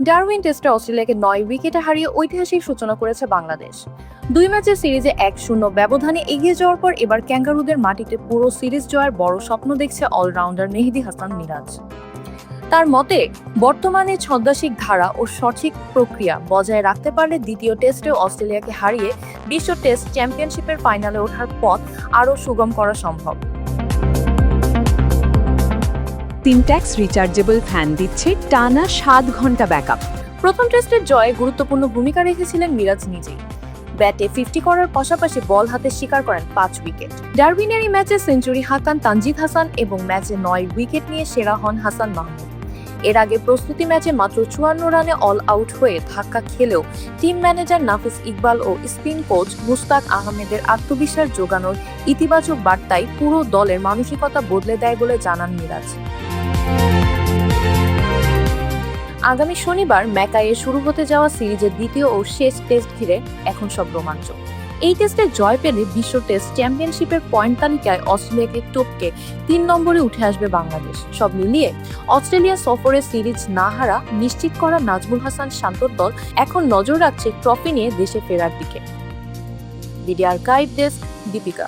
Darwin টেস্টে অস্ট্রেলিয়াকে ৯ উইকেটে হারিয়ে ঐতিহাসিক সূচনা করেছে বাংলাদেশ। ২ ম্যাচের সিরিজে ১-০ ব্যবধানে এগিয়ে যাওয়ার পর এবার ক্যাঙ্গারুদের মাটিতে পুরো সিরিজ জয়ের বড় স্বপ্ন দেখছে অলরাউন্ডার মেহেদী হাসান মিরাজ। তার মতে, বর্তমানে ছদ্মাসিক ধারা ও সঠিক প্রক্রিয়া বজায় রাখতে পারলে দ্বিতীয় টেস্টেও অস্ট্রেলিয়াকে হারিয়ে বিশ্ব টেস্ট চ্যাম্পিয়নশিপের ফাইনালে ওঠার পথ আরও সুগম করা সম্ভব। সিনট্যাক্স রিচার্জেবল ফ্যান দিচ্ছে টানা ৭ ঘন্টা ব্যাকআপ। প্রথম টেস্টের জয়ে গুরুত্বপূর্ণ ভূমিকা রেখেছিলেন মিরাজ নিজেই। ব্যাটে 50 করার পাশাপাশি বল হাতে শিকার করেন 5 উইকেট। ডারউইনের এই ম্যাচে সেঞ্চুরি হাঁকান তানজিদ হাসান এবং ম্যাচে ৯ উইকেট নিয়ে সেরা হন হাসান মাহমুদ। এর আগে প্রস্তুতি ম্যাচে মাত্র ৫৪ রানে অল আউট হয়ে ধাক্কা খেলেও টিম ম্যানেজার নাফিস ইকবাল ও স্পিন কোচ মুস্তাক আহমেদের আত্মবিশ্বাস যোগানোর ইতিবাচক বার্তায় পুরো দলের মানসিকতা বদলে দেয় বলে জানান মিরাজ। আগামী শনিবার ম্যাকাইয়ে শুরু হতে যাওয়া সিরিজের দ্বিতীয় ও শেষ টেস্ট ঘিরে এখন সব রোমাঞ্চ। এই টেস্টে জয় পেলে বিশ্ব টেস্ট চ্যাম্পিয়নশিপের পয়েন্ট তালিকায় অস্ট্রেলিয়াকে টপকে ৩ নম্বরে উঠে আসবে বাংলাদেশ। সব মিলিয়ে অস্ট্রেলিয়া সফরে সিরিজ না হারা নিশ্চিত করা নাজমুল হাসান শান্তর দল এখন নজর রাখছে ট্রফি নিয়ে দেশে ফেরার দিকে। Video archive desk, Deepika.